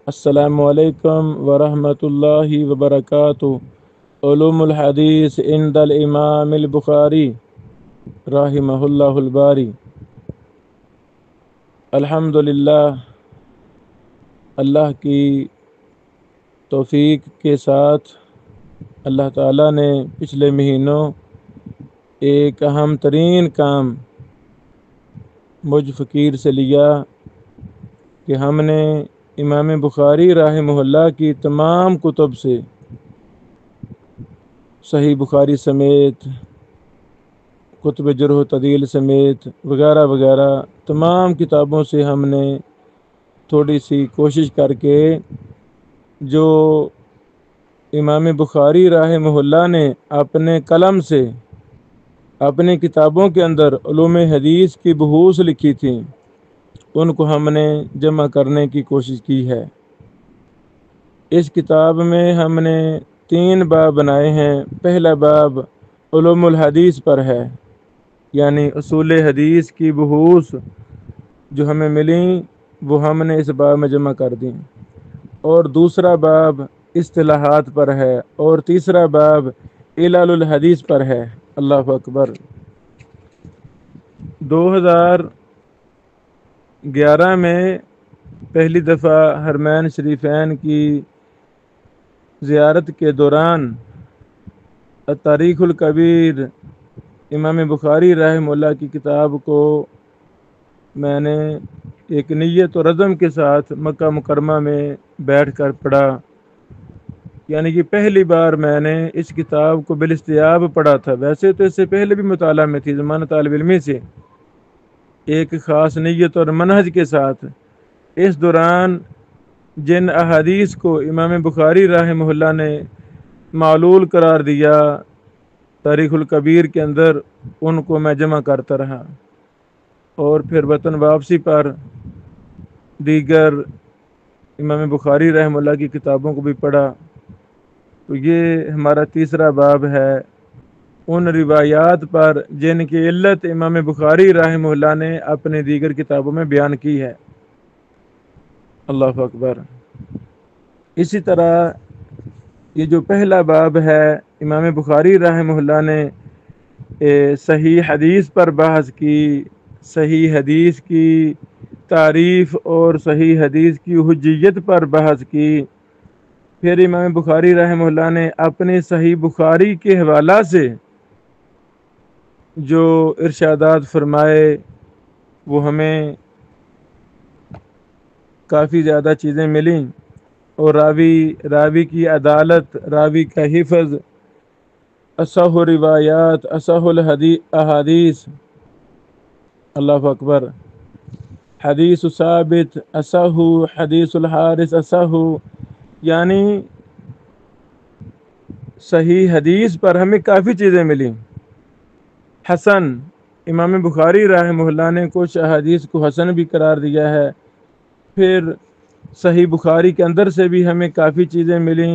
السلام علیکم ورحمۃ اللہ وبرکاتہ۔ علوم الحدیث عند الامام البخاری رحمہ اللہ الباری۔ الحمد للہ، اللہ کی توفیق کے ساتھ اللہ تعالیٰ نے پچھلے مہینوں ایک اہم ترین کام مجھ فقیر سے لیا کہ ہم نے امام بخاری رحمہ اللہ کی تمام کتب سے، صحیح بخاری سمیت، کتب جرح و تعدیل سمیت وغیرہ وغیرہ تمام کتابوں سے ہم نے تھوڑی سی کوشش کر کے جو امام بخاری رحمہ اللہ نے اپنے قلم سے اپنی کتابوں کے اندر علوم حدیث کی بحوث لکھی تھیں، ان کو ہم نے جمع کرنے کی کوشش کی ہے۔ اس کتاب میں ہم نے 3 باب بنائے ہیں۔ پہلا باب علوم الحدیث پر ہے، یعنی اصول حدیث کی بحوث جو ہمیں ملیں وہ ہم نے اس باب میں جمع کر دیں، اور دوسرا باب اصطلاحات پر ہے، اور تیسرا باب علل الحدیث پر ہے۔ اللہ اکبر۔ 2011 میں پہلی دفعہ حرمین شریفین کی زیارت کے دوران التاریخ الکبیر امام بخاری رحمہ اللہ کی کتاب کو میں نے ایک نیت و رزم کے ساتھ مکہ مکرمہ میں بیٹھ کر پڑھا، یعنی کہ پہلی بار میں نے اس کتاب کو بالاستیاب پڑھا تھا۔ ویسے تو اس سے پہلے بھی مطالعہ میں تھی زمانہ طالب علمی سے، ایک خاص نیت اور منہج کے ساتھ۔ اس دوران جن احادیث کو امام بخاری رحمہ اللہ نے معلول قرار دیا تاریخ الکبیر کے اندر، ان کو میں جمع کرتا رہا، اور پھر وطن واپسی پر دیگر امام بخاری رحمہ اللہ کی کتابوں کو بھی پڑھا۔ تو یہ ہمارا تیسرا باب ہے، ان روایات پر جن کی علت امام بخاری رحمہ اللہ نے اپنے دیگر کتابوں میں بیان کی ہے۔ اللہ اکبر۔ اسی طرح یہ جو پہلا باب ہے، امام بخاری رحمہ اللہ نے صحیح حدیث پر بحث کی، صحیح حدیث کی تعریف اور صحیح حدیث کی حجیت پر بحث کی۔ پھر امام بخاری رحمہ اللہ نے اپنے صحیح بخاری کے حوالہ سے جو ارشادات فرمائے وہ ہمیں کافی زیادہ چیزیں ملیں، اور راوی کی عدالت، راوی کا حفظ، اصح روایات، اصح احادیث، اللہ اکبر، حدیث ثابت اصح، حدیث الحارث اصح، یعنی صحیح حدیث پر ہمیں کافی چیزیں ملیں۔ حسن، امام بخاری رحمہ اللہ نے کچھ احادیث کو حسن بھی قرار دیا ہے۔ پھر صحیح بخاری کے اندر سے بھی ہمیں کافی چیزیں ملیں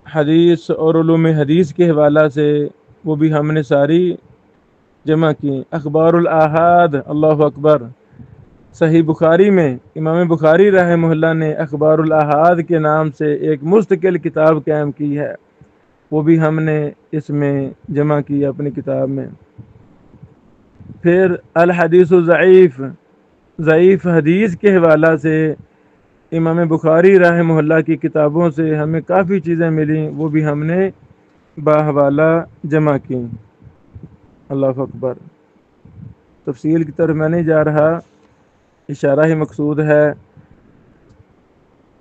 حدیث اور علوم حدیث کے حوالہ سے، وہ بھی ہم نے ساری جمع کی۔ اخبار الاحاد، اللہ اکبر، صحیح بخاری میں امام بخاری رحمہ اللہ نے اخبار الاحاد کے نام سے ایک مستقل کتاب قائم کی ہے، وہ بھی ہم نے اس میں جمع کی اپنی کتاب میں۔ پھر الحدیث الضعیف، ضعیف حدیث کے حوالہ سے امام بخاری رحمہ اللہ کی کتابوں سے ہمیں کافی چیزیں ملیں، وہ بھی ہم نے باحوالہ جمع کی۔ اللہ اکبر۔ تفصیل کی طرف میں نہیں جا رہا، اشارہ ہی مقصود ہے۔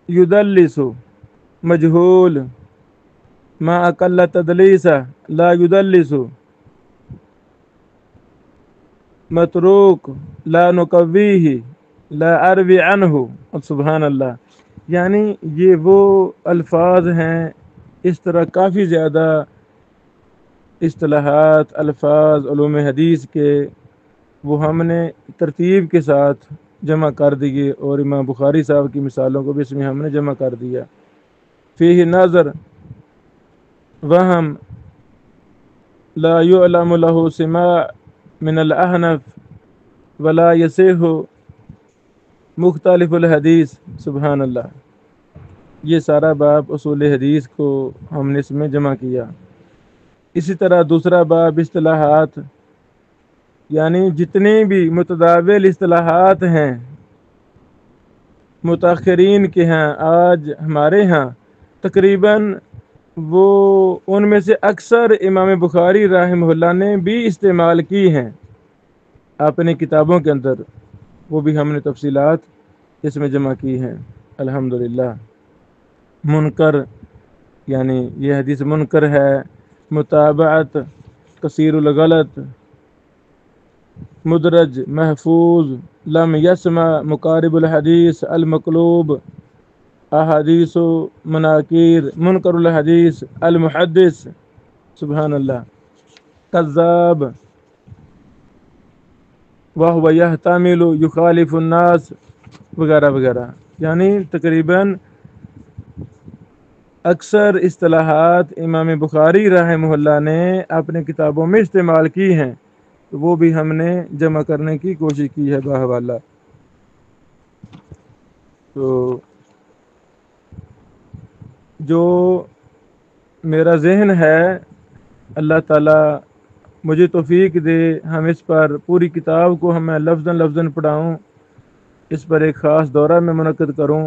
یدلس، مجہول، ما اقل تدلیس لا یدلس، متروک لا نقویہ لا اروی عنہ، سبحان اللہ۔ یعنی یہ وہ الفاظ ہیں، اس طرح کافی زیادہ اصطلاحات، الفاظ علوم حدیث کے وہ ہم نے ترتیب کے ساتھ جمع کر دیے، اور امام بخاری صاحب کی مثالوں کو بھی اس میں ہم نے جمع کر دیا۔ فیہ نظر وہم لا یعلم له سماع من الاحنف ولا یصح مختلف الحدیث، سبحان اللہ، یہ سارا باب اصول حدیث کو ہم نے اس میں جمع کیا۔ اسی طرح دوسرا باب اصطلاحات، یعنی جتنی بھی متداول اصطلاحات ہیں متاخرین کے ہاں، آج ہمارے ہاں تقریباً وہ ان میں سے اکثر امام بخاری رحمہ اللہ نے بھی استعمال کی ہیں اپنی کتابوں کے اندر، وہ بھی ہم نے تفصیلات اس میں جمع کی ہیں الحمدللہ۔ منکر، یعنی یہ حدیث منکر ہے، متابعت، کثیر الغلط، مدرج، محفوظ، لم یسمع، مقارب الحدیث، المقلوب، احادیث و مناکیر، منکر الحدیث، المحدث، سبحان اللہ، کذاب، وَهُوَ يَحْتَمِلُ يُخَالِفُ النَّاسَ، وغیرہ وغیرہ۔ یعنی تقریباً اکثر اصطلاحات امام بخاری رحمہ اللہ نے اپنی کتابوں میں استعمال کی ہیں، تو وہ بھی ہم نے جمع کرنے کی کوشش کی ہے باحوالہ۔ تو جو میرا ذہن ہے، اللہ تعالیٰ مجھے توفیق دے، ہم اس پر پوری کتاب کو ہمیں لفظاً لفظاً پڑھاؤں، اس پر ایک خاص دورہ میں منعقد کروں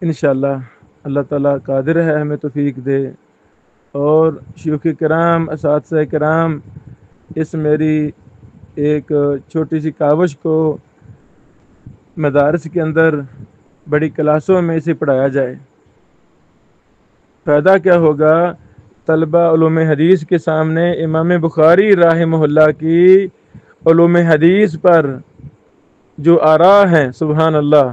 انشاءاللہ۔ اللہ تعالیٰ قادر ہے ہمیں توفیق دے، اور شیوخ کرام، اساتذہ کرام، اس میری ایک چھوٹی سی کاوش کو مدارس کے اندر بڑی کلاسوں میں اسے پڑھایا جائے۔ فائدہ کیا ہوگا؟ طلبہ علوم حدیث کے سامنے امام بخاری رحمہ اللہ کی علوم حدیث پر جو آراء ہیں، سبحان اللہ،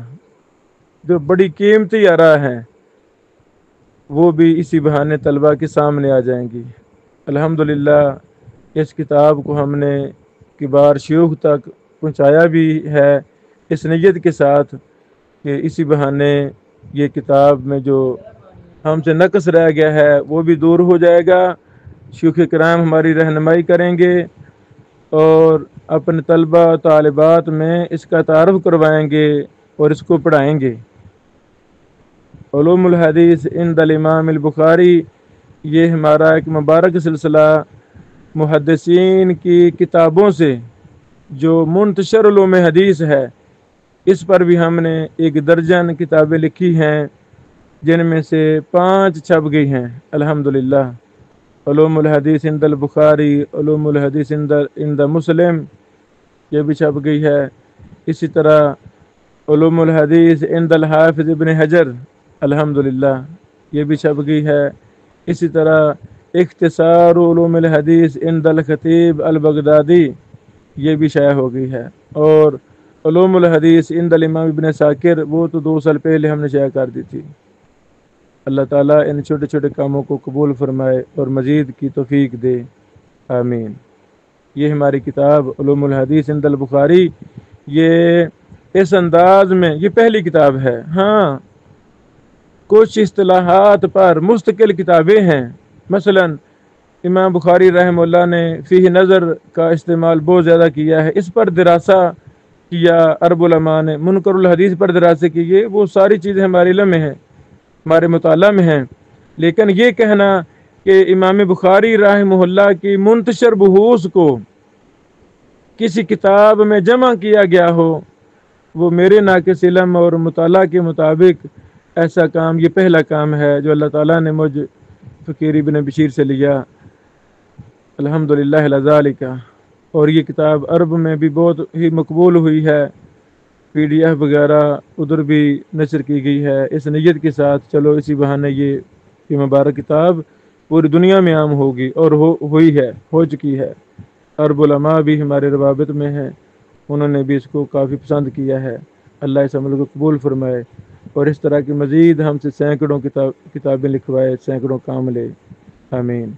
جو بڑی قیمتی آراء ہیں، وہ بھی اسی بہانے طلبہ کے سامنے آ جائیں گی۔ الحمدللہ اس کتاب کو ہم نے کبار شیوخ تک پہنچایا بھی ہے، اس نیت کے ساتھ کہ اسی بہانے یہ کتاب میں جو ہم سے نقص رہ گیا ہے وہ بھی دور ہو جائے گا، شیوخ کرام ہماری رہنمائی کریں گے اور اپنے طلبہ طالبات میں اس کا تعارف کروائیں گے اور اس کو پڑھائیں گے۔ علوم الحدیث عند الامام البخاری، یہ ہمارا ایک مبارک سلسلہ محدثین کی کتابوں سے جو منتشر علوم حدیث ہے، اس پر بھی ہم نے 1 درجن کتابیں لکھی ہیں، جن میں سے 5 چھپ گئی ہیں الحمدللہ۔ علوم الحدیث عند البخاری، علوم الحدیث عند مسلم، یہ بھی چھپ گئی ہے۔ اسی طرح علوم الحدیث عند الحافظ ابن حجر، الحمدللہ، یہ بھی چھپ گئی ہے۔ اسی طرح اختصار علوم الحدیث عند الخطیب البغدادی، یہ بھی شائع ہو گئی ہے۔ اور علوم الحدیث عند الامام ابن ساکر، وہ تو 2 سال پہلے ہم نے شائع کر دی تھی۔ اللہ تعالیٰ ان چھوٹے چھوٹے کاموں کو قبول فرمائے اور مزید کی توفیق دے، آمین۔ یہ ہماری کتاب علوم الحدیث عند البخاری، یہ اس انداز میں یہ پہلی کتاب ہے۔ ہاں، کچھ اصطلاحات پر مستقل کتابیں ہیں، مثلا امام بخاری رحمہ اللہ نے فیہ نظر کا استعمال بہت زیادہ کیا ہے، اس پر دراسہ کیا، عرب علماء نے منکر الحدیث پر دراسے کیے، وہ ساری چیزیں ہمارے علم میں ہیں، ہمارے مطالعہ میں ہیں۔ لیکن یہ کہنا کہ امام بخاری رحمہ اللہ کی منتشر بحوث کو کسی کتاب میں جمع کیا گیا ہو، وہ میرے ناقص علم اور مطالعہ کے مطابق ایسا کام یہ پہلا کام ہے جو اللہ تعالیٰ نے مجھ فقیر ابن بشیر سے لیا، الحمدللہ علی ذالک۔ اور یہ کتاب عرب میں بھی بہت ہی مقبول ہوئی ہے، PDF وغیرہ ادھر بھی نشر کی گئی ہے، اس نیت کے ساتھ چلو اسی بہانے یہ مبارک کتاب پوری دنیا میں عام ہوگی، اور ہوئی ہے، ہو چکی ہے۔ عرب علماء بھی ہمارے روابط میں ہیں، انہوں نے بھی اس کو کافی پسند کیا ہے۔ اللہ اس عمل کو قبول فرمائے اور اس طرح کی مزید ہم سے سینکڑوں کتابیں لکھوائے، سینکڑوں کام لے، آمین۔